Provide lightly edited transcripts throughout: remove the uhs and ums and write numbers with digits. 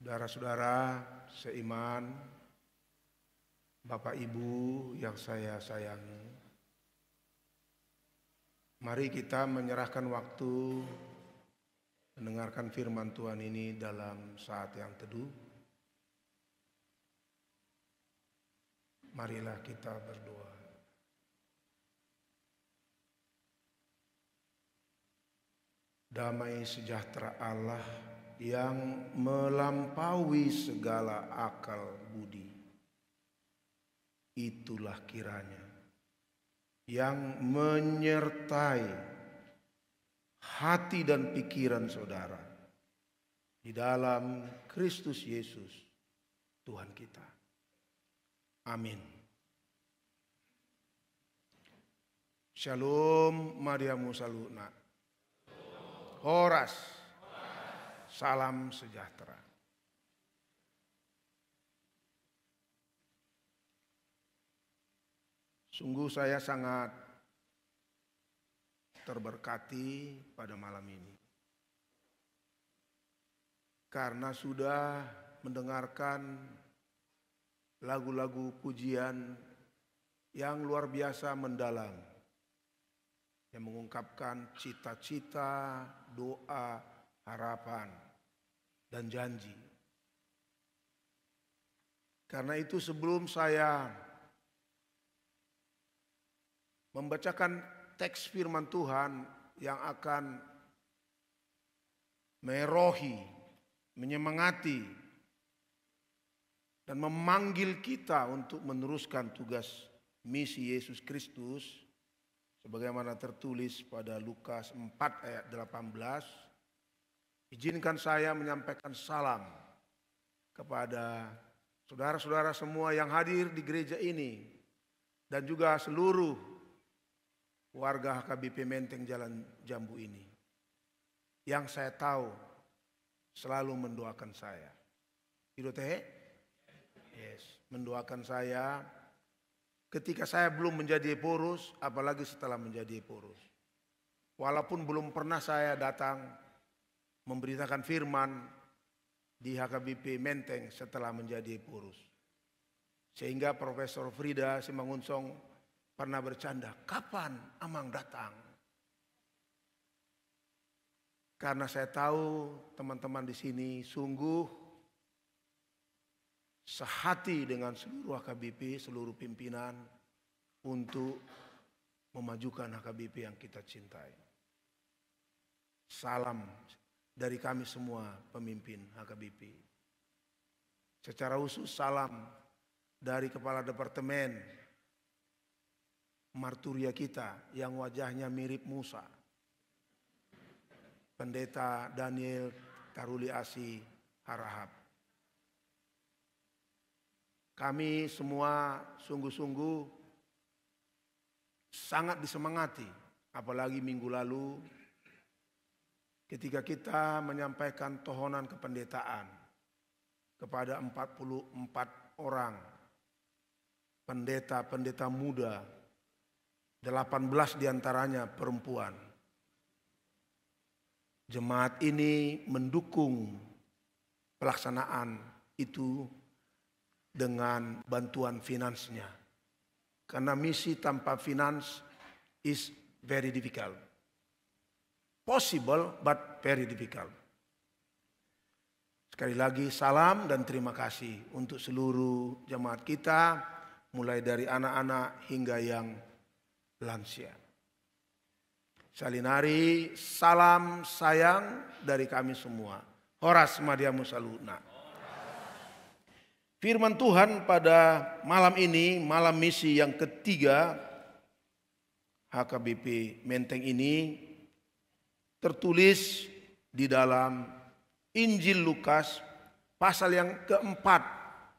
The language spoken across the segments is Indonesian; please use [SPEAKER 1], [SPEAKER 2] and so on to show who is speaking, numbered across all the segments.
[SPEAKER 1] Saudara-saudara seiman, Bapak Ibu yang saya sayangi, mari kita menyerahkan waktu mendengarkan firman Tuhan ini dalam saat yang teduh. Marilah kita berdoa. Damai sejahtera Allah yang melampaui segala akal budi, itulah kiranya yang menyertai hati dan pikiran saudara di dalam Kristus Yesus Tuhan kita. Amin. Shalom Mariamu Saluna. Horas. Salam sejahtera. Sungguh saya sangat terberkati pada malam ini, karena sudah mendengarkan lagu-lagu pujian yang luar biasa mendalam, yang mengungkapkan cita-cita, doa, harapan, dan janji. Karena itu sebelum saya membacakan teks firman Tuhan yang akan merohi, menyemangati, dan memanggil kita untuk meneruskan tugas misi Yesus Kristus, sebagaimana tertulis pada Lukas 4 ayat 18, izinkan saya menyampaikan salam kepada saudara-saudara semua yang hadir di gereja ini dan juga seluruh warga HKBP Menteng Jalan Jambu ini, yang saya tahu selalu mendoakan saya. Itu teh? Yes, mendoakan saya ketika saya belum menjadi purus, apalagi setelah menjadi purus. Walaupun belum pernah saya datang memberitakan firman di HKBP Menteng setelah menjadi purus. Sehingga Profesor Frida Simangunsong pernah bercanda, kapan Amang datang? Karena saya tahu teman-teman di sini sungguh sehati dengan seluruh HKBP, seluruh pimpinan untuk memajukan HKBP yang kita cintai. Salam dari kami semua pemimpin HKBP. Secara khusus salam dari Kepala Departemen Marturia kita yang wajahnya mirip Musa, Pendeta Daniel Taruli Asi Harahap. Kami semua sungguh-sungguh sangat disemangati, apalagi minggu lalu ketika kita menyampaikan tohonan kependetaan kepada 44 orang pendeta-pendeta muda, 18 diantaranya perempuan. Jemaat ini mendukung pelaksanaan itu dengan bantuan finansnya. Karena misi tanpa finans is very difficult. Possible but very difficult. Sekali lagi salam dan terima kasih untuk seluruh jemaat kita, mulai dari anak-anak hingga yang lansia. Salinari salam sayang dari kami semua. Horas Mariamu Saluna. Firman Tuhan pada malam ini, malam misi yang ketiga HKBP Menteng ini, tertulis di dalam Injil Lukas pasal yang keempat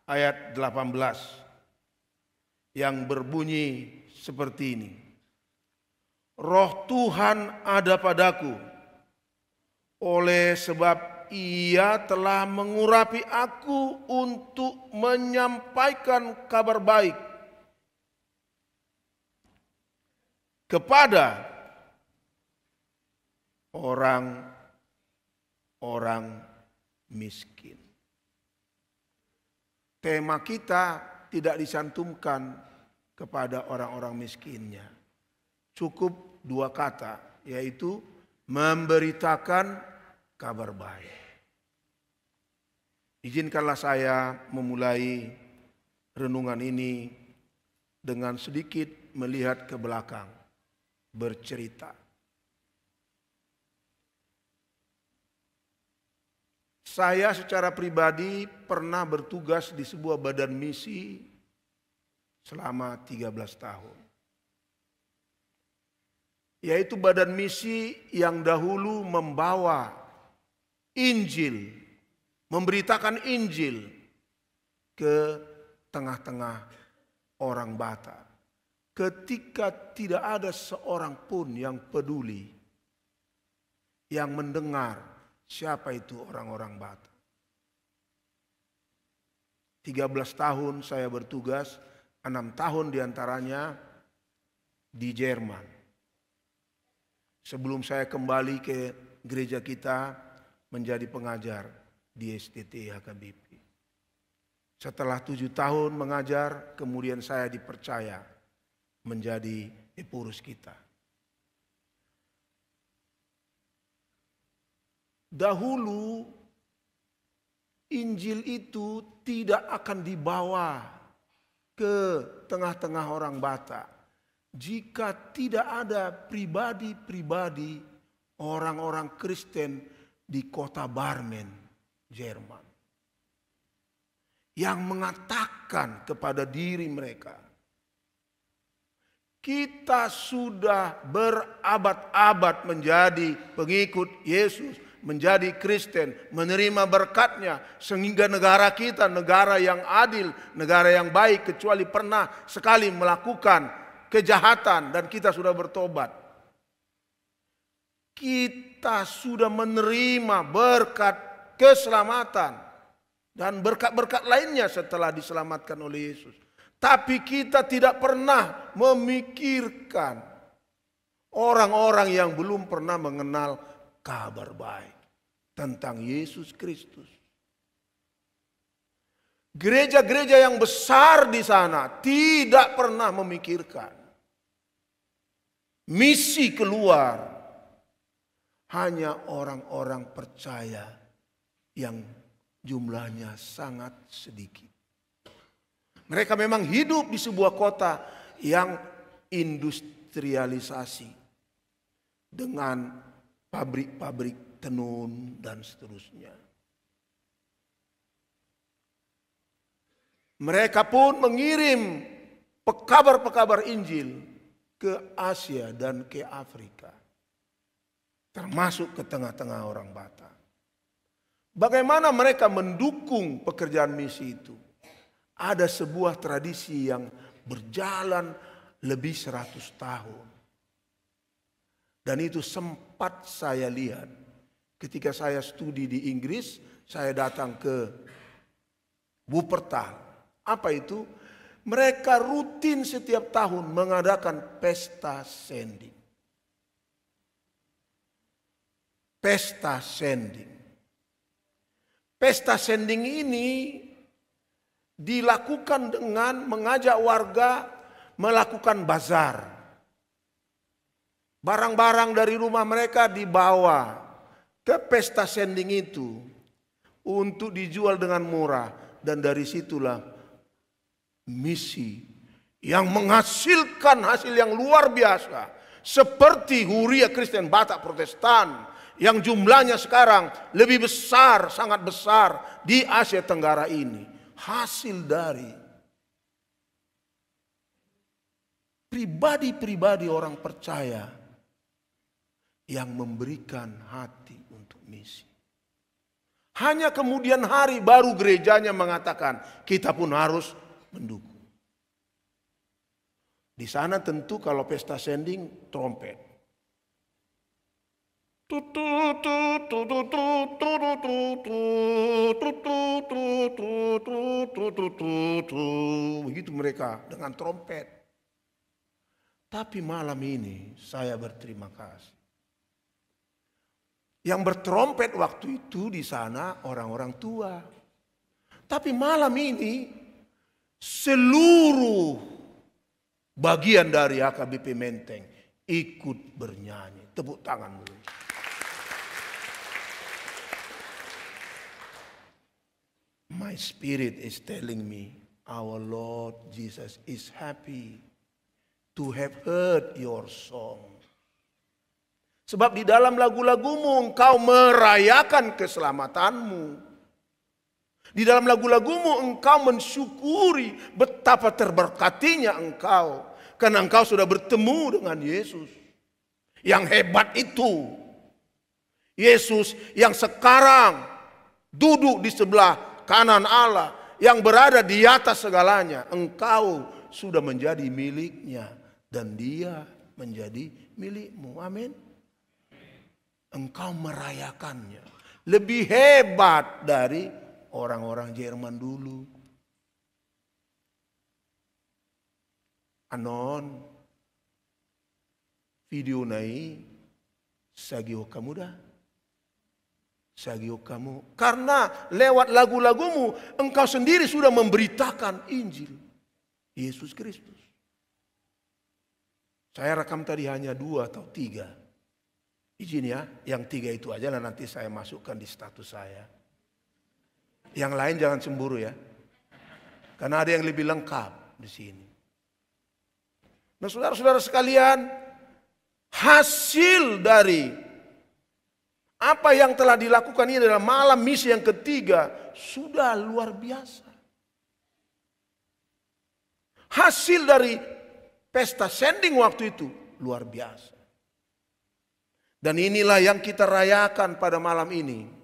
[SPEAKER 1] ayat 18 yang berbunyi seperti ini. Roh Tuhan ada padaku, oleh sebab Ia telah mengurapi aku untuk menyampaikan kabar baik kepada orang-orang miskin. tema kita tidak dicantumkan kepada orang-orang miskinnya. Cukup 2 kata, yaitu memberitakan kabar baik. Izinkanlah saya memulai renungan ini dengan sedikit melihat ke belakang, bercerita. Saya secara pribadi pernah bertugas di sebuah badan misi selama 13 tahun. Yaitu badan misi yang dahulu membawa Injil, memberitakan Injil ke tengah-tengah orang Batak. Ketika tidak ada seorang pun yang peduli, yang mendengar siapa itu orang-orang Batak. 13 tahun saya bertugas, 6 tahun diantaranya di Jerman. Sebelum saya kembali ke gereja kita menjadi pengajar di STT HKBP. Setelah 7 tahun mengajar, kemudian saya dipercaya menjadi pengurus kita. Dahulu Injil itu tidak akan dibawa ke tengah-tengah orang Batak jika tidak ada pribadi-pribadi orang-orang Kristen di kota Barmen, Jerman, yang mengatakan kepada diri mereka, kita sudah berabad-abad menjadi pengikut Yesus, menjadi Kristen, menerima berkatnya, sehingga negara kita negara yang adil, negara yang baik, kecuali pernah sekali melakukan kejahatan dan kita sudah bertobat. Kita sudah menerima berkat keselamatan dan berkat-berkat lainnya setelah diselamatkan oleh Yesus. Tapi kita tidak pernah memikirkan orang-orang yang belum pernah mengenal kabar baik tentang Yesus Kristus. Gereja-gereja yang besar di sana tidak pernah memikirkan misi keluar. Hanya orang-orang percaya yang jumlahnya sangat sedikit. Mereka memang hidup di sebuah kota yang industrialisasi dengan pabrik-pabrik tenun dan seterusnya. Mereka pun mengirim pekabar-pekabar Injil ke Asia dan ke Afrika, termasuk ke tengah-tengah orang Batak. Bagaimana mereka mendukung pekerjaan misi itu? Ada sebuah tradisi yang berjalan lebih 100 tahun. Dan itu sempat saya lihat ketika saya studi di Inggris, saya datang ke Wuppertal. Apa itu? Mereka rutin setiap tahun mengadakan pesta sending. Pesta sending. Pesta sending ini dilakukan dengan mengajak warga melakukan bazar. Barang-barang dari rumah mereka dibawa ke pesta sending itu untuk dijual dengan murah. Dan dari situlah misi yang menghasilkan hasil yang luar biasa. Seperti Huria Kristen Batak Protestan yang jumlahnya sekarang lebih besar, sangat besar di Asia Tenggara ini. Hasil dari pribadi-pribadi orang percaya yang memberikan hati untuk misi. Hanya kemudian hari baru gerejanya mengatakan kita pun harus mendukung. Di sana tentu kalau pesta sending trompet. Begitu mereka dengan trompet. Tapi malam ini saya berterima kasih. Yang bertrompet waktu itu di sana orang-orang tua. Tapi malam ini seluruh bagian dari HKBP Menteng ikut bernyanyi. Tepuk tangan dulu. My spirit is telling me our Lord Jesus is happy to have heard your song. Sebab di dalam lagu-lagumu engkau merayakan keselamatanmu. Di dalam lagu-lagumu engkau mensyukuri betapa terberkatinya engkau. Karena engkau sudah bertemu dengan Yesus. Yang hebat itu. Yesus yang sekarang duduk di sebelah kanan Allah. Yang berada di atas segalanya. Engkau sudah menjadi miliknya. Dan dia menjadi milikmu. Amin. Engkau merayakannya. Lebih hebat dari orang-orang Jerman dulu. Anon video nai sagio kamu dah. Sagio kamu. Karena lewat lagu-lagumu engkau sendiri sudah memberitakan Injil Yesus Kristus. Saya rekam tadi hanya 2 atau 3. Izin ya, yang 3 itu aja lah nanti saya masukkan di status saya. Yang lain jangan cemburu ya. Karena ada yang lebih lengkap di sini. Nah saudara-saudara sekalian, hasil dari apa yang telah dilakukan ini adalah malam misi yang ketiga sudah luar biasa. Hasil dari pesta sending waktu itu luar biasa. Dan inilah yang kita rayakan pada malam ini.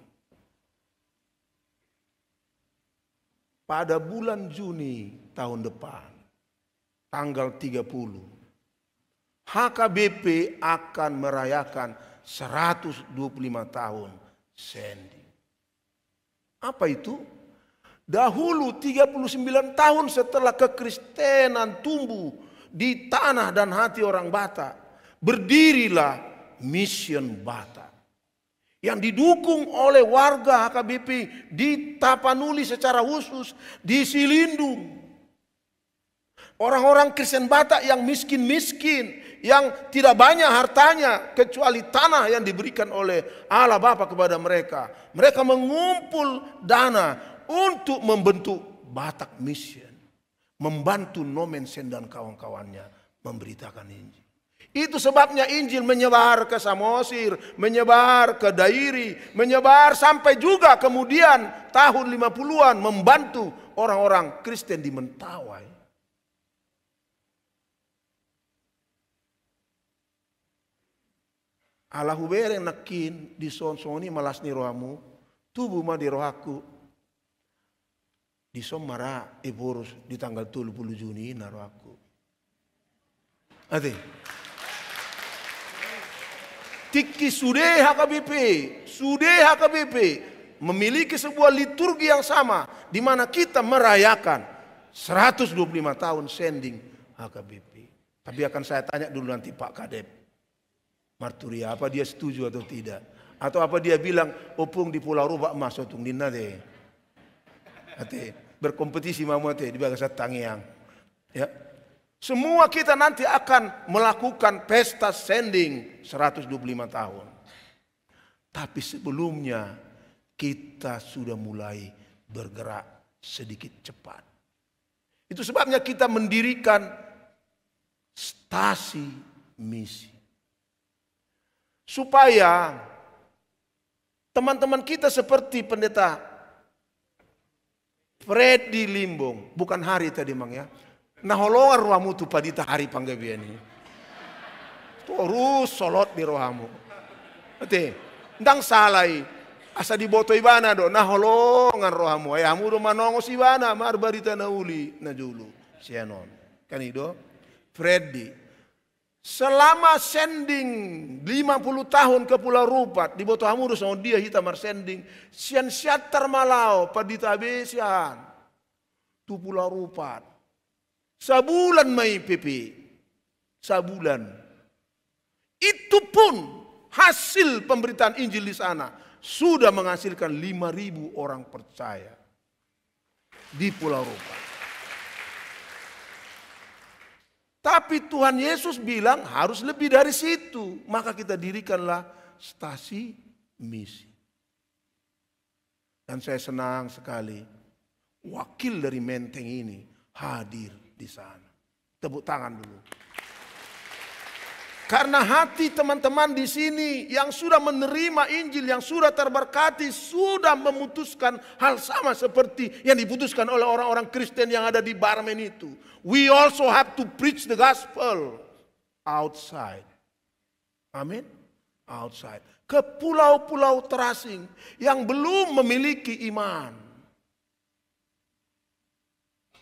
[SPEAKER 1] Pada bulan Juni tahun depan, tanggal 30, HKBP akan merayakan 125 tahun sending. Apa itu? Dahulu 39 tahun setelah kekristenan tumbuh di tanah dan hati orang Batak, berdirilah Mission Batak yang didukung oleh warga HKBP di Tapanuli secara khusus, di Silindung. Orang-orang Kristen Batak yang miskin-miskin, yang tidak banyak hartanya kecuali tanah yang diberikan oleh Allah Bapa kepada mereka. Mereka mengumpul dana untuk membentuk Batak Mission, membantu Nomensen dan kawan-kawannya memberitakan Injil. Itu sebabnya Injil menyebar ke Samosir, menyebar ke Dairi, menyebar sampai juga kemudian tahun 50-an membantu orang-orang Kristen di Mentawai. Allah hubere nakin di son-soni malas ni rohamu, tubuh ma di rohaku. Di somara iborus di tanggal 30 Juni na rohaku. Ate. Tiki sudah HKBP memiliki sebuah liturgi yang sama di mana kita merayakan 125 tahun sending HKBP. Tapi akan saya tanya dulu nanti Pak Kadep Marturia, apa dia setuju atau tidak? Atau apa dia bilang opung di Pulau Rubak masuk tung dina deh. Ate berkompetisi mamate di bagasa tangiang. Ya. Semua kita nanti akan melakukan pesta sending 125 tahun. Tapi sebelumnya kita sudah mulai bergerak sedikit cepat. Itu sebabnya kita mendirikan stasi misi. Supaya teman-teman kita seperti pendeta Freddy Limbong, bukan hari tadi mang ya. Nah holongan rohamu tu padita hari panggabiani. Terus solot di rohamu. Ate, ndang salai. Asa diboto ibana do. Nah holongan rohamu. Ayamu do manongos ibana. Mar barita na uli na julu. Sianon. Kanido. Freddy. Selama sending 50 tahun ke Pulau Rupat. Diboto hamu do sama dia hita mar sending. Sian siatar malau padita besian. Tu Pulau Rupat. Sabulan mai PP. Sabulan. Itu pun hasil pemberitaan Injil di sana sudah menghasilkan 5.000 orang percaya. di Pulau Rupat. Tapi Tuhan Yesus bilang harus lebih dari situ. Maka kita dirikanlah stasi misi. Dan saya senang sekali wakil dari Menteng ini hadir di sana. Tepuk tangan dulu. Karena hati teman-teman di sini yang sudah menerima Injil, yang sudah terberkati, sudah memutuskan hal sama seperti yang diputuskan oleh orang-orang Kristen yang ada di Barmen itu. We also have to preach the gospel outside. Amin. Outside. Ke pulau-pulau terasing yang belum memiliki iman.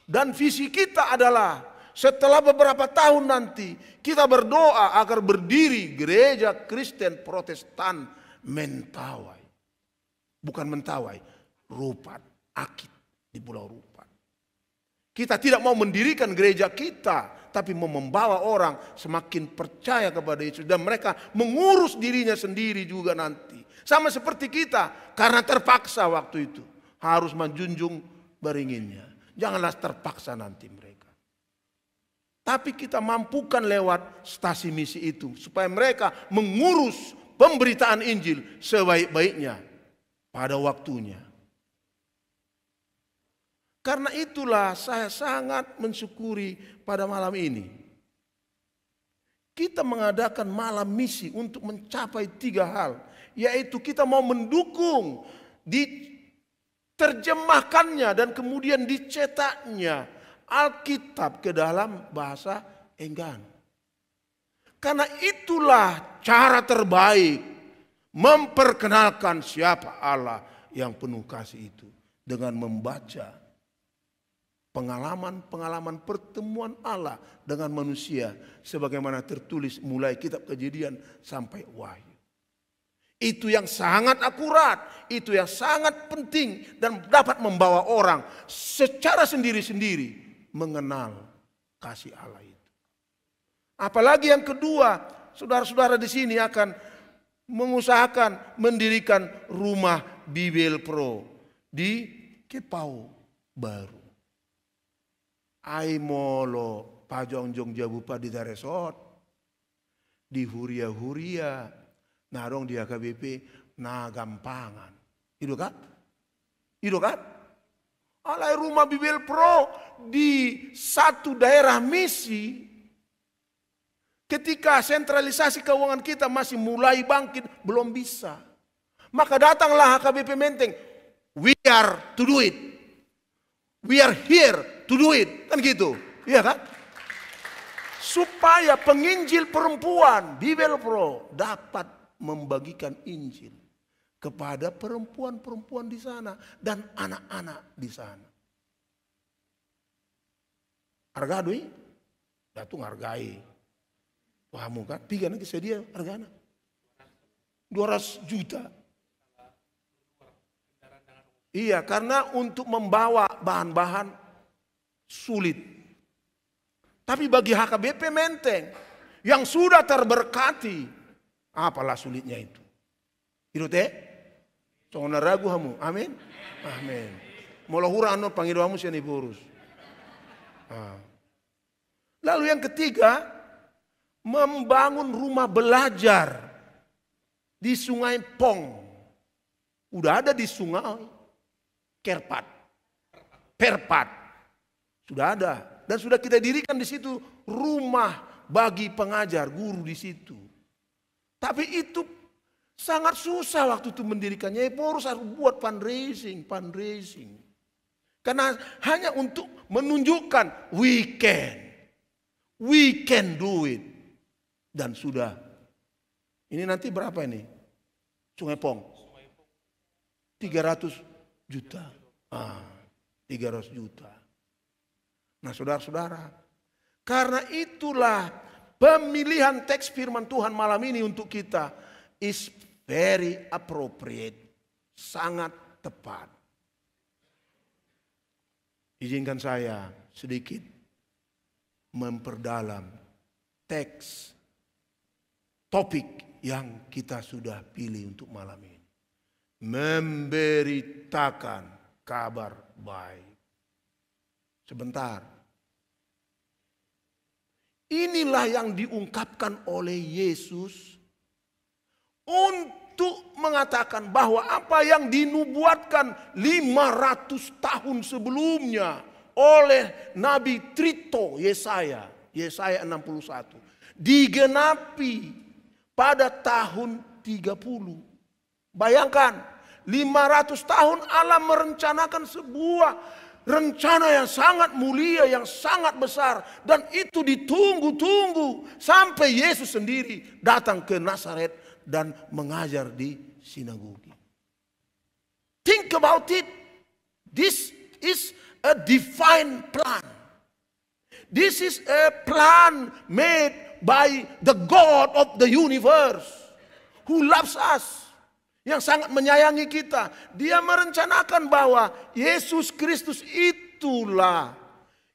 [SPEAKER 1] Dan visi kita adalah setelah beberapa tahun nanti kita berdoa agar berdiri gereja Kristen Protestan Mentawai. Bukan Mentawai, Rupat, Akit di Pulau Rupat. Kita tidak mau mendirikan gereja kita, tapi mau membawa orang semakin percaya kepada Yesus. Dan mereka mengurus dirinya sendiri juga nanti. Sama seperti kita, karena terpaksa waktu itu. Harus menjunjung beringinnya. Janganlah terpaksa nanti mereka. Tapi kita mampukan lewat stasi misi itu. Supaya mereka mengurus pemberitaan Injil sebaik-baiknya pada waktunya. Karena itulah saya sangat mensyukuri pada malam ini. Kita mengadakan malam misi untuk mencapai 3 hal. Yaitu kita mau mendukung diterjemahkannya dan kemudian dicetaknya Alkitab ke dalam bahasa enggan. Karena itulah cara terbaik memperkenalkan siapa Allah yang penuh kasih itu. Dengan membaca pengalaman-pengalaman pertemuan Allah dengan manusia. Sebagaimana tertulis mulai kitab Kejadian sampai Wahyu. Itu yang sangat akurat, itu yang sangat penting dan dapat membawa orang secara sendiri-sendiri mengenal kasih Allah itu. Apalagi yang kedua, saudara-saudara di sini akan mengusahakan mendirikan rumah Bibel Pro di Kepau Baru. Ai molo pajongjong jabupa di Daresot, di Huria-Huria, narong di AKBP, nah gampangan. Itu kan? Itu kan? Alai rumah Bibel Pro di satu daerah misi, ketika sentralisasi keuangan kita masih mulai bangkit, belum bisa. Maka datanglah HKBP Menteng, we are to do it. We are here to do it. Kan gitu. Iya kan? Supaya penginjil perempuan Bibel Pro dapat membagikan Injil kepada perempuan-perempuan di sana dan anak-anak di sana. Harga doi? Datu ngargai. Pahamu kan? Piga nanti sedia harganya. 200 juta. Iya, karena untuk membawa bahan-bahan sulit. Tapi bagi HKBP Menteng yang sudah terberkati, apalah sulitnya itu? Itu teh? Jangan ragu kamu. Amin. Amin. Mula hura anu panggil kamu sih urus. Lalu yang ketiga, membangun rumah belajar di Sungai Pong. Udah ada di Sungai Perpat. Sudah ada. Dan sudah kita dirikan di situ rumah bagi pengajar, guru di situ. Tapi itu sangat susah waktu itu mendirikannya. Harus buat fundraising. Karena hanya untuk menunjukkan we can do it. Dan sudah. Ini nanti berapa ini? Sungai Pong. 300 juta. 300 juta. Nah saudara-saudara, karena itulah pemilihan teks firman Tuhan malam ini untuk kita is very appropriate. Sangat tepat. Izinkan saya sedikit memperdalam teks topik yang kita sudah pilih untuk malam ini. Memberitakan kabar baik. Sebentar. Inilah yang diungkapkan oleh Yesus untuk mengatakan bahwa apa yang dinubuatkan 500 tahun sebelumnya oleh Nabi Trito Yesaya 61 digenapi pada tahun 30. Bayangkan 500 tahun Allah merencanakan sebuah rencana yang sangat mulia, yang sangat besar. Dan itu ditunggu-tunggu sampai Yesus sendiri datang ke Nazaret dan mengajar di sinagogi. Think about it. This is a divine plan. This is a plan made by the God of the universe who loves us. Yang sangat menyayangi kita. Dia merencanakan bahwa Yesus Kristus itulah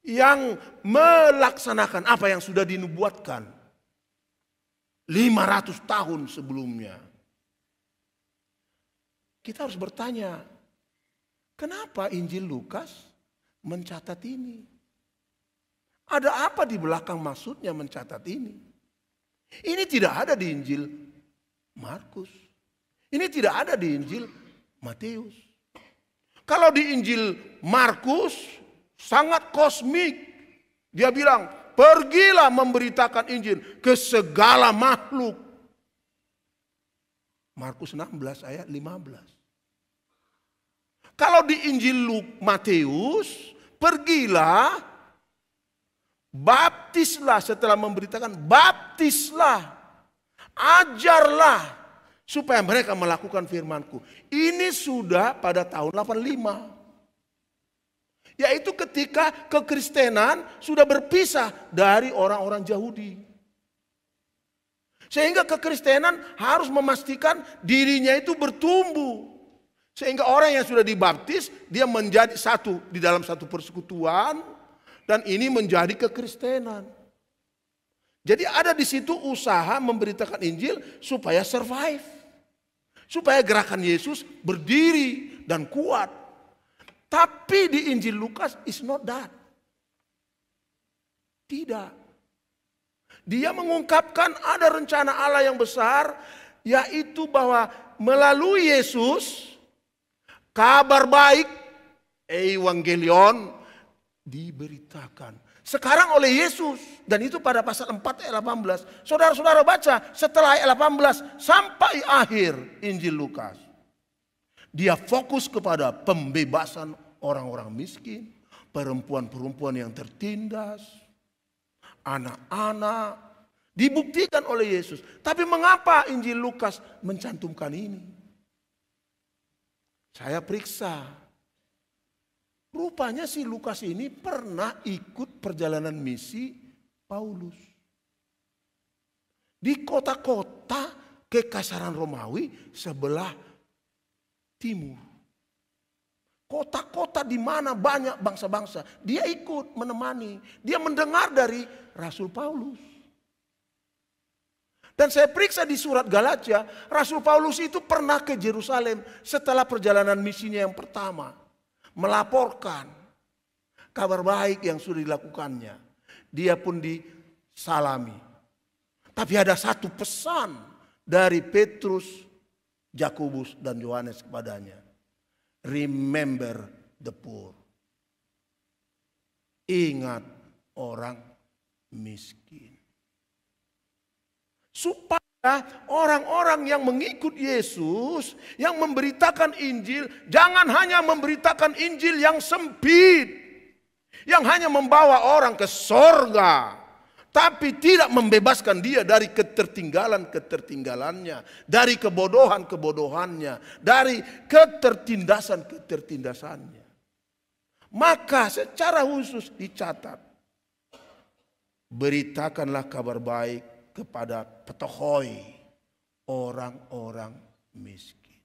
[SPEAKER 1] yang melaksanakan apa yang sudah dinubuatkan 500 tahun sebelumnya. Kita harus bertanya, kenapa Injil Lukas mencatat ini? Ada apa di belakang maksudnya mencatat ini? Ini tidak ada di Injil Markus. Ini tidak ada di Injil Matius. Kalau di Injil Markus sangat kosmik. Dia bilang, pergilah memberitakan Injil ke segala makhluk. Markus 16 ayat 15. Kalau di Injil Matius, pergilah, baptislah, setelah memberitakan, baptislah, ajarlah, supaya mereka melakukan firman-Ku. Ini sudah pada tahun 85. Yaitu ketika kekristenan sudah berpisah dari orang-orang Yahudi. Sehingga kekristenan harus memastikan dirinya itu bertumbuh. Sehingga orang yang sudah dibaptis, dia menjadi satu di dalam satu persekutuan. Dan ini menjadi kekristenan. Jadi ada di situ usaha memberitakan Injil supaya survive. Supaya gerakan Yesus berdiri dan kuat. Tapi di Injil Lukas is not that. Tidak. Dia mengungkapkan ada rencana Allah yang besar. Yaitu bahwa melalui Yesus, kabar baik, evangelion, diberitakan. Sekarang oleh Yesus. Dan itu pada pasal 4 ayat 18. Saudara-saudara baca setelah ayat 18 sampai akhir Injil Lukas. Dia fokus kepada pembebasan orang-orang miskin. Perempuan-perempuan yang tertindas. Anak-anak. Dibuktikan oleh Yesus. Tapi mengapa Injil Lukas mencantumkan ini? Saya periksa. Rupanya si Lukas ini pernah ikut perjalanan misi Paulus. Di kota-kota kekaisaran Romawi sebelah timur. Kota-kota di mana banyak bangsa-bangsa. Dia ikut menemani. Dia mendengar dari Rasul Paulus. Dan saya periksa di surat Galatia, Rasul Paulus itu pernah ke Yerusalem setelah perjalanan misinya yang pertama. Melaporkan kabar baik yang sudah dilakukannya. Dia pun disalami. Tapi ada satu pesan dari Petrus, Yakobus dan Yohanes kepadanya. Remember the poor. Ingat orang miskin. Supaya orang-orang yang mengikut Yesus, yang memberitakan Injil, jangan hanya memberitakan Injil yang sempit, yang hanya membawa orang ke sorga, tapi tidak membebaskan dia dari ketertinggalan-ketertinggalannya, dari kebodohan-kebodohannya, dari ketertindasan-ketertindasannya. Maka secara khusus dicatat, beritakanlah kabar baik kepada petohoi, orang-orang miskin.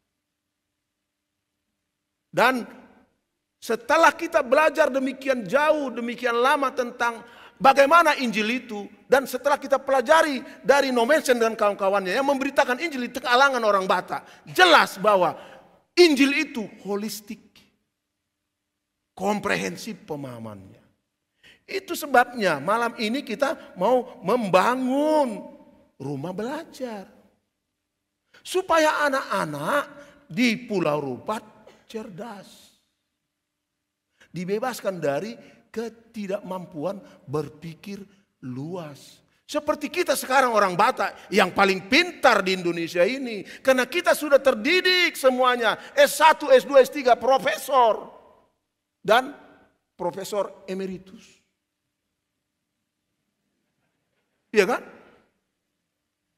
[SPEAKER 1] Dan setelah kita belajar demikian jauh, demikian lama tentang bagaimana Injil itu, dan setelah kita pelajari dari Nomensen dan kawan-kawannya yang memberitakan Injil di kalangan orang Batak, jelas bahwa Injil itu holistik, komprehensif pemahamannya. Itu sebabnya malam ini kita mau membangun rumah belajar. Supaya anak-anak di Pulau Rupat cerdas. Dibebaskan dari ketidakmampuan berpikir luas. Seperti kita sekarang orang Batak yang paling pintar di Indonesia ini. Karena kita sudah terdidik semuanya. S1, S2, S3, profesor. Dan profesor emeritus. Iya kan?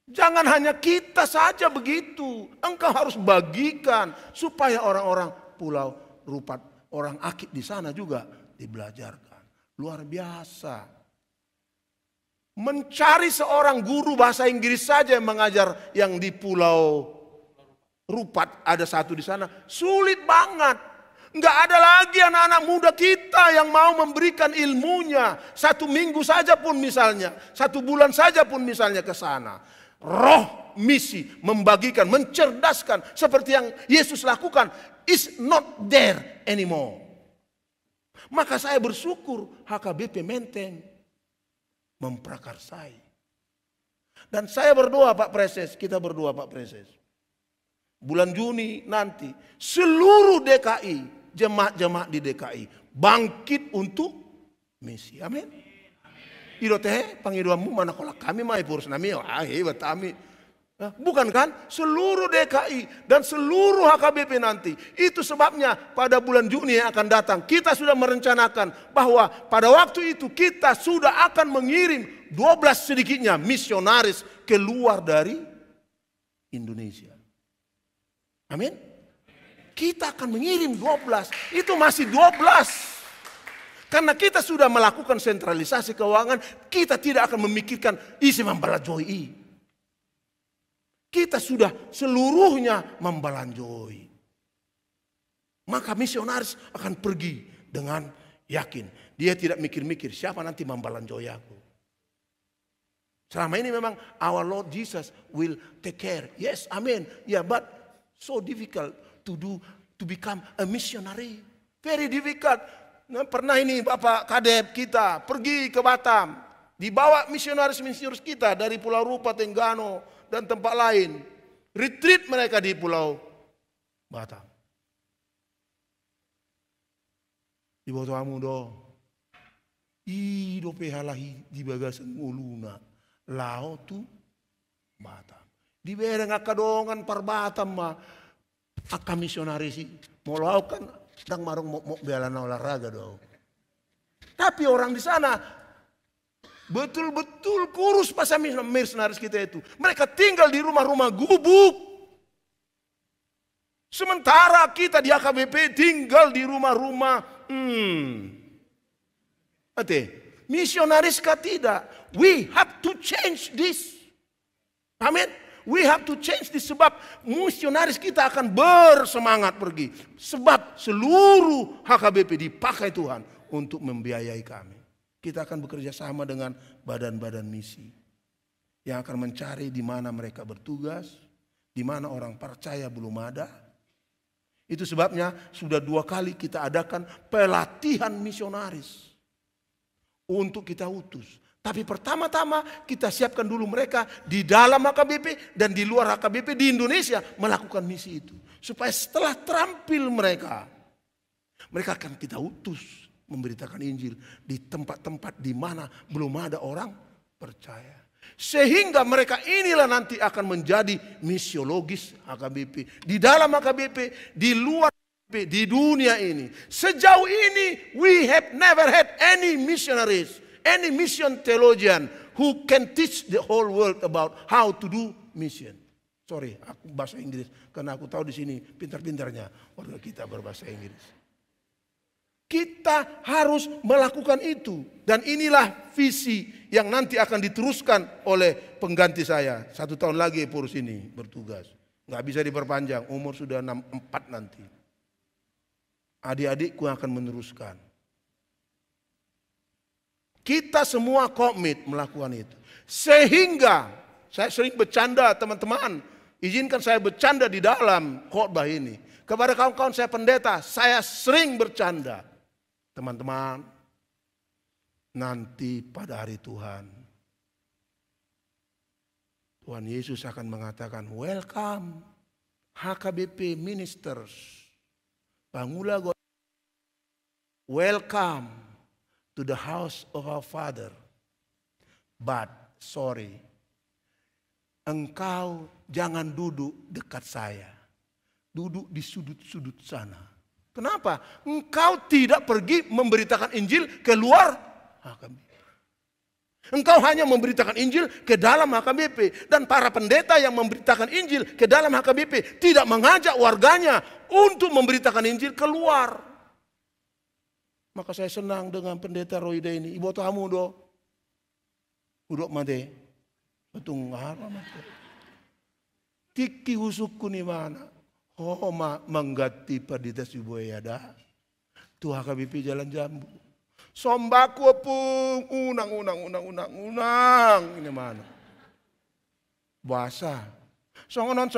[SPEAKER 1] Jangan hanya kita saja begitu. Engkau harus bagikan supaya orang-orang Pulau Rupat, orang Akik di sana juga dibelajarkan. Luar biasa. Mencari seorang guru bahasa Inggris saja yang mengajar yang di Pulau Rupat, ada satu di sana, sulit banget. Enggak ada lagi anak-anak muda kita yang mau memberikan ilmunya. 1 minggu saja pun misalnya, 1 bulan saja pun misalnya ke sana. Roh misi membagikan, mencerdaskan seperti yang Yesus lakukan is not there anymore. Maka saya bersyukur HKBP Menteng memprakarsai. Dan saya berdoa Pak Preses, kita berdoa Pak Preses. Bulan Juni nanti seluruh DKI, jemaat-jemaat di DKI bangkit untuk misi. Amin. Ido teh pangiduamu mana kolak kami mai purus nami hebat kami. Bukan kan? Seluruh DKI dan seluruh HKBP nanti. Itu sebabnya pada bulan Juni yang akan datang kita sudah merencanakan bahwa pada waktu itu kita sudah akan mengirim 12 sedikitnya misionaris keluar dari Indonesia. Amin. Kita akan mengirim 12. Itu masih 12. Karena kita sudah melakukan sentralisasi keuangan, kita tidak akan memikirkan isi membelanjoi. Kita sudah seluruhnya membelanjoi. Maka misionaris akan pergi dengan yakin. Dia tidak mikir-mikir siapa nanti membelanjoi aku. Selama ini memang our Lord Jesus will take care. Yes, amen. Yeah, but so difficult to become a missionary. Very difficult. Nah, pernah ini Bapak Kadep kita pergi ke Batam. Dibawa misionaris-misionaris kita dari Pulau Rupa, Tenggano dan tempat lain. Retreat mereka di Pulau Batam. Di bawah tamu do. Do pehalahi di bagasan uluna. Lao tu Batam. Di bereng akadongan par Batam mah. Aka misionaris mau lakukan sedang marung mau belan olahraga dong. Tapi orang di sana betul-betul kurus pas misionaris kita itu. Mereka tinggal di rumah-rumah gubuk. Sementara kita di AKBP tinggal di rumah-rumah misionaris kah tidak? We have to change this. Amin. We have to change this sebab misionaris kita akan bersemangat pergi. Sebab seluruh HKBP dipakai Tuhan untuk membiayai kami. Kita akan bekerja sama dengan badan-badan misi. Yang akan mencari di mana mereka bertugas. Di mana orang percaya belum ada. Itu sebabnya sudah 2 kali kita adakan pelatihan misionaris. Untuk kita utus. Tapi pertama-tama kita siapkan dulu mereka di dalam HKBP dan di luar HKBP di Indonesia melakukan misi itu. Supaya setelah terampil mereka akan kita utus memberitakan Injil di tempat-tempat di mana belum ada orang percaya. Sehingga mereka inilah nanti akan menjadi misiologis HKBP. Di dalam HKBP, di luar HKBP, di dunia ini. Sejauh ini we have never had any missionaries. Any mission theologian who can teach the whole world about how to do mission. Sorry, aku bahasa Inggris karena aku tahu di sini pintar-pintarnya warga kita berbahasa Inggris. Kita harus melakukan itu dan inilah visi yang nanti akan diteruskan oleh pengganti saya. 1 tahun lagi Purus ini bertugas. Nggak bisa diperpanjang, umur sudah 64 nanti. Adik-adikku akan meneruskan. Kita semua komit melakukan itu. Sehingga saya sering bercanda teman-teman. Izinkan saya bercanda di dalam khotbah ini. Kepada kawan-kawan saya pendeta, saya sering bercanda. Teman-teman, nanti pada hari Tuhan, Tuhan Yesus akan mengatakan, welcome HKBP ministers, Bangula, welcome to the house of our Father. But sorry, engkau jangan duduk dekat saya, duduk di sudut-sudut sana. Kenapa? Engkau tidak pergi memberitakan Injil keluar HKBP. Engkau hanya memberitakan Injil ke dalam HKBP. Dan para pendeta yang memberitakan Injil ke dalam HKBP tidak mengajak warganya untuk memberitakan Injil keluar. Maka saya senang dengan pendeta Roida ini. Ibu tamu do. Udok mate. Betung ngara mate. Tiki usukku ni mana. Homa menggati paditas ibu ada. Tu HKBP Jalan Jambu. Sombaku pun unang. Ini mana? Bahasa. Songonon.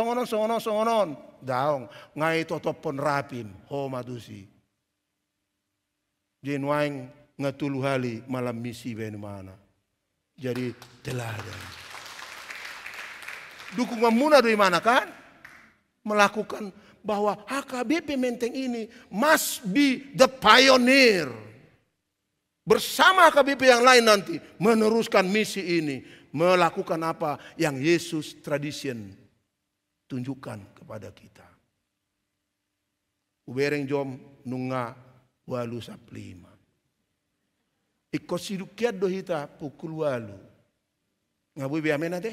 [SPEAKER 1] Daong. Ngai totopon rapim. Homa tusi. Jenwaing ngatulu hali malam misi ben mana. Jadi teladan. Dukungan muna dari mana kan? Melakukan bahwa HKBP Menteng ini must be the pioneer. Bersama HKBP yang lain nanti meneruskan misi ini. Melakukan apa yang Yesus tradition tunjukkan kepada kita. Ubereng jom nunga walu saplima. Iko sidukiat do hita pukul walu. Ngabui biamen nate?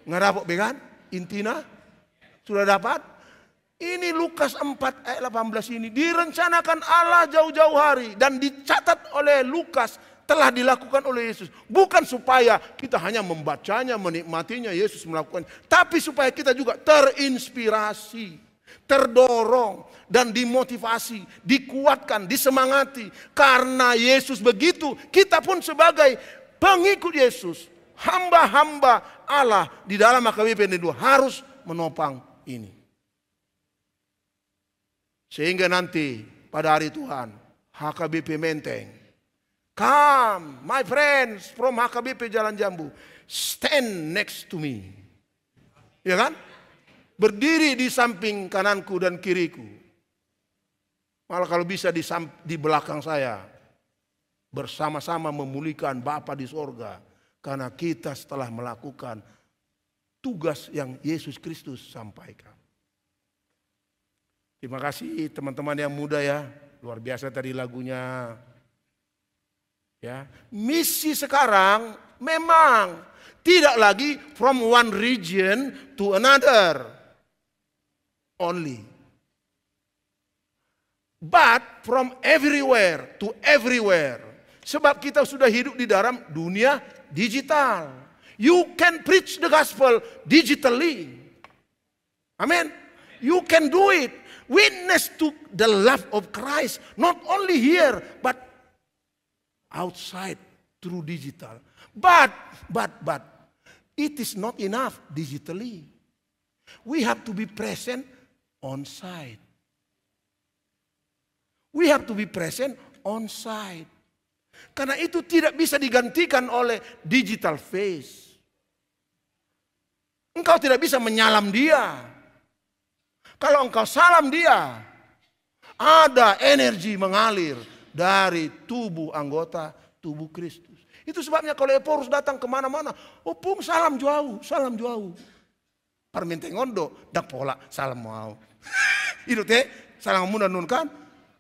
[SPEAKER 1] Ngarapok bekan? Intina? Sudah dapat? Ini Lukas 4 ayat 18 ini direncanakan Allah jauh-jauh hari dan dicatat oleh Lukas telah dilakukan oleh Yesus. Bukan supaya kita hanya membacanya, menikmatinya Yesus melakukan, tapi supaya kita juga terinspirasi, terdorong dan dimotivasi, dikuatkan, disemangati. Karena Yesus begitu, kita pun sebagai pengikut Yesus, hamba-hamba Allah di dalam HKBP ini harus menopang ini. Sehingga nanti pada hari Tuhan HKBP Menteng, come my friends from HKBP Jalan Jambu, stand next to me. Ya kan? Berdiri di samping kananku dan kiriku. Malah kalau bisa di belakang saya. Bersama-sama memulihkan Bapa di sorga. Karena kita setelah melakukan tugas yang Yesus Kristus sampaikan. Terima kasih teman-teman yang muda ya. Luar biasa tadi lagunya. Ya, misi sekarang memang tidak lagi from one region to another only. But from everywhere to everywhere. Sebab kita sudah hidup di dalam dunia digital. You can preach the gospel digitally. Amen. You can do it. Witness to the love of Christ, not only here, but outside through digital. But, it is not enough digitally. We have to be present on site. We have to be present on site. Karena itu tidak bisa digantikan oleh digital face. Engkau tidak bisa menyalam dia. Kalau engkau salam dia, ada energi mengalir dari tubuh anggota tubuh Kristus. Itu sebabnya kalau Eporus datang kemana-mana, opung salam jauh. Parmentengondo, dak pola salam mau. Itu teh, salam muna nun kan?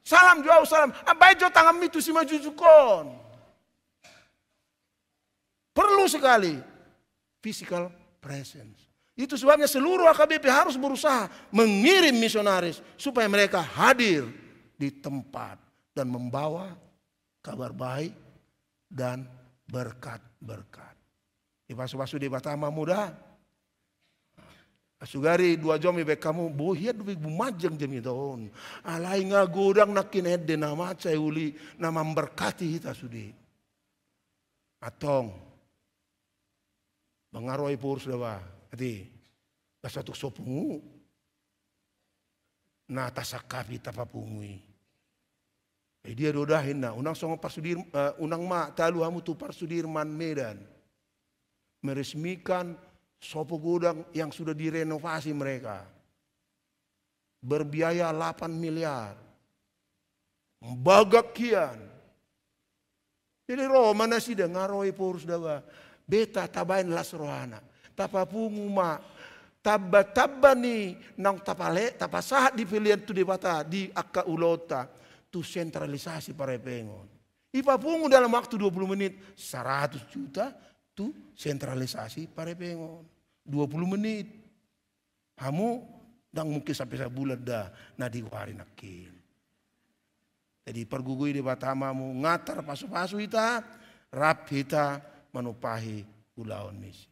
[SPEAKER 1] Salam jauh, salam. Abai jo tangan itu si maju jukon. Perlu sekali physical presence. Itu sebabnya seluruh HKBP harus berusaha mengirim misionaris supaya mereka hadir di tempat dan membawa kabar baik dan berkat-berkat. Ipasu-pasu di Batama muda. Asugari 2 jam ibek kamu bohiat dubik bumajeng jemi tahun. Alai ngagodang nakin edde nama cai uli nama berkati hita sudi. Atong. Mengaroi pur sudah Ati, kasatuk sopungu, na tasakapi tapapungui. Dia dodahin na, unang songo parsudir, unang ma talu hamu tu Parsudirman Medan. Meresmikan sopo gudang yang sudah direnovasi mereka. Berbiaya 8 miliar. Bagak kian. Jadi Roma nasi dah ngaroi porus dawa. Beta tabain las rohana. Tapa pungu ma. Taba ni nang tapasahat di pilihan tu debata di akka ulota. Tu sentralisasi para pengon. Ipa pungu dalam waktu 20 menit 100 juta tu sentralisasi para pengon. 20 menit. Kamu dan mungkin sampai sebulan dah na diwari nakin. Jadi pergugui di batamamu ngatar pasu-pasu ita, rap kita menupahi ulaon misi.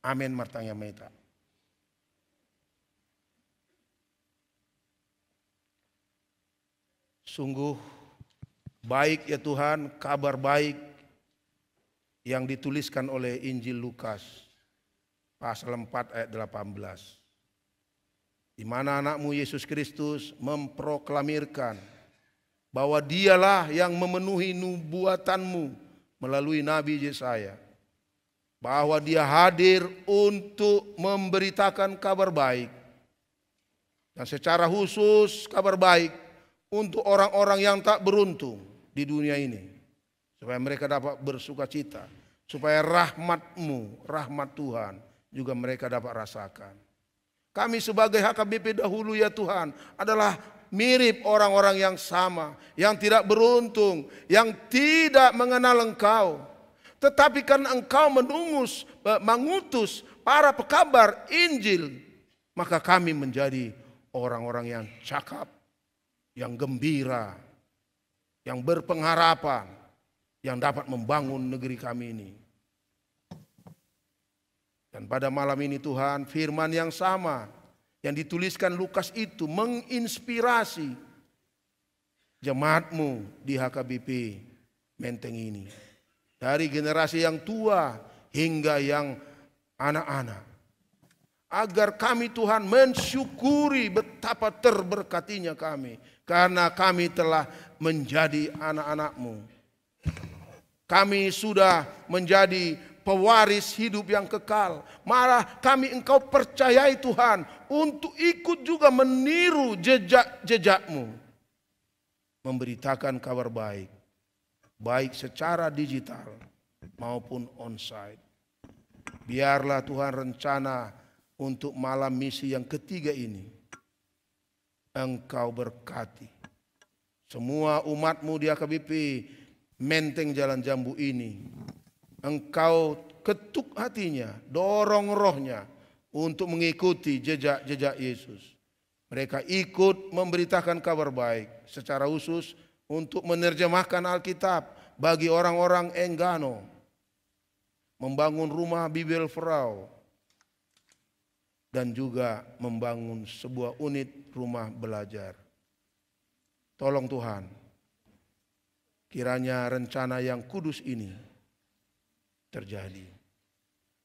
[SPEAKER 1] Amin martanya meta. Sungguh baik ya Tuhan, kabar baik yang dituliskan oleh Injil Lukas pasal 4 ayat 18. Di mana anakmu Yesus Kristus memproklamirkan bahwa dialah yang memenuhi nubuatanmu melalui Nabi Yesaya. Bahwa dia hadir untuk memberitakan kabar baik. Dan secara khusus kabar baik untuk orang-orang yang tak beruntung di dunia ini. Supaya mereka dapat bersuka cita. Supaya rahmat-Mu, rahmat Tuhan juga mereka dapat rasakan. Kami sebagai HKBP dahulu ya Tuhan adalah mirip orang-orang yang sama, yang tidak beruntung, yang tidak mengenal Engkau. Tetapi karena Engkau mengutus para pekabar Injil, maka kami menjadi orang-orang yang cakap, yang gembira, yang berpengharapan, yang dapat membangun negeri kami ini. Dan pada malam ini Tuhan, firman yang sama yang dituliskan Lukas itu menginspirasi jemaat-Mu di HKBP Menteng ini. Dari generasi yang tua hingga yang anak-anak. Agar kami Tuhan mensyukuri betapa terberkatinya kami. Karena kami telah menjadi anak-anak-Mu. Kami sudah menjadi pewaris hidup yang kekal. Malah kami Engkau percayai Tuhan untuk ikut juga meniru jejak-jejak-Mu. Memberitakan kabar baik. Baik secara digital maupun onsite. Biarlah Tuhan rencana untuk malam misi yang ketiga ini. Engkau berkati. Semua umat-Mu di HKBP Menteng Jalan Jambu ini. Engkau ketuk hatinya, dorong rohnya untuk mengikuti jejak-jejak Yesus. Mereka ikut memberitakan kabar baik secara khusus untuk menerjemahkan Alkitab bagi orang-orang Enggano. Membangun rumah Bibel Frau. Dan juga membangun sebuah unit rumah belajar. Tolong Tuhan, kiranya rencana yang kudus ini terjadi.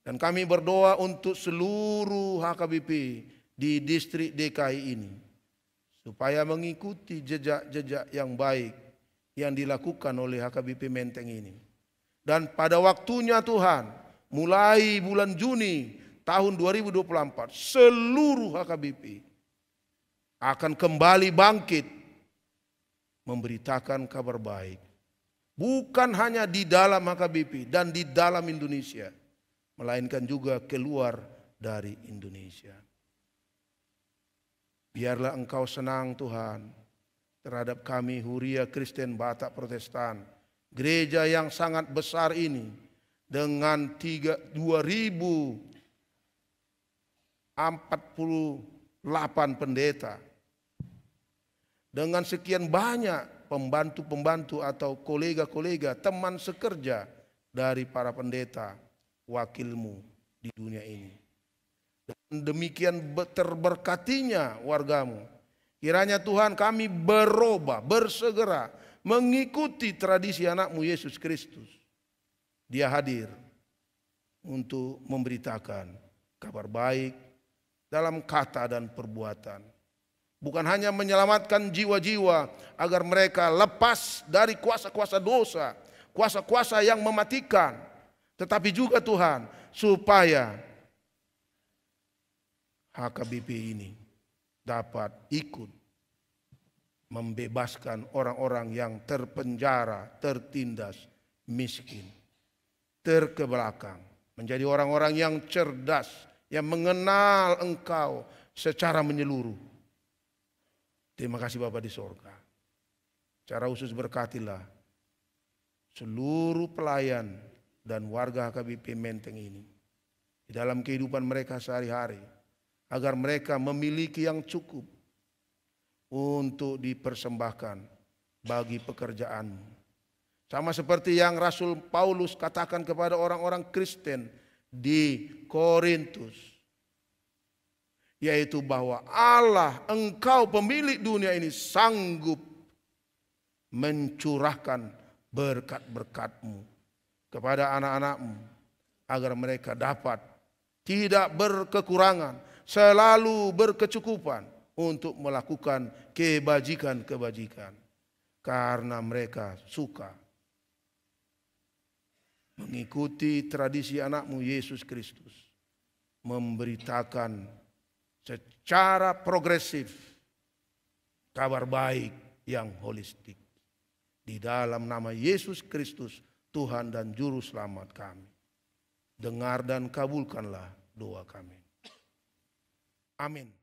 [SPEAKER 1] Dan kami berdoa untuk seluruh HKBP di distrik DKI ini. Supaya mengikuti jejak-jejak yang baik yang dilakukan oleh HKBP Menteng ini. Dan pada waktunya Tuhan, mulai bulan Juni tahun 2024, seluruh HKBP akan kembali bangkit memberitakan kabar baik. Bukan hanya di dalam HKBP dan di dalam Indonesia, melainkan juga keluar dari Indonesia. Biarlah Engkau senang Tuhan terhadap kami Huria Kristen Batak Protestan, gereja yang sangat besar ini dengan 2.048 pendeta, dengan sekian banyak pembantu-pembantu atau kolega-kolega, teman sekerja dari para pendeta, wakilmu di dunia ini. Dan demikian terberkatinya wargamu. Kiranya Tuhan kami berubah, bersegera mengikuti tradisi anakmu Yesus Kristus. Dia hadir untuk memberitakan kabar baik dalam kata dan perbuatan. Bukan hanya menyelamatkan jiwa-jiwa agar mereka lepas dari kuasa-kuasa dosa, kuasa-kuasa yang mematikan. Tetapi juga Tuhan, supaya HKBP ini dapat ikut membebaskan orang-orang yang terpenjara, tertindas, miskin, terkebelakang, menjadi orang-orang yang cerdas, yang mengenal Engkau secara menyeluruh. Terima kasih Bapa di sorga. Secara khusus berkatilah seluruh pelayan dan warga HKBP Menteng ini di dalam kehidupan mereka sehari-hari, agar mereka memiliki yang cukup untuk dipersembahkan bagi pekerjaan-Mu. Sama seperti yang Rasul Paulus katakan kepada orang-orang Kristen di Korintus, yaitu bahwa Allah, Engkau pemilik dunia ini, sanggup mencurahkan berkat-berkat-Mu kepada anak-anak-Mu, agar mereka dapat tidak berkekurangan, selalu berkecukupan untuk melakukan kebajikan-kebajikan, karena mereka suka mengikuti tradisi anak-Mu Yesus Kristus, memberitakan secara progresif kabar baik yang holistik. Di dalam nama Yesus Kristus, Tuhan dan Juru Selamat kami, dengar dan kabulkanlah doa kami. Amin.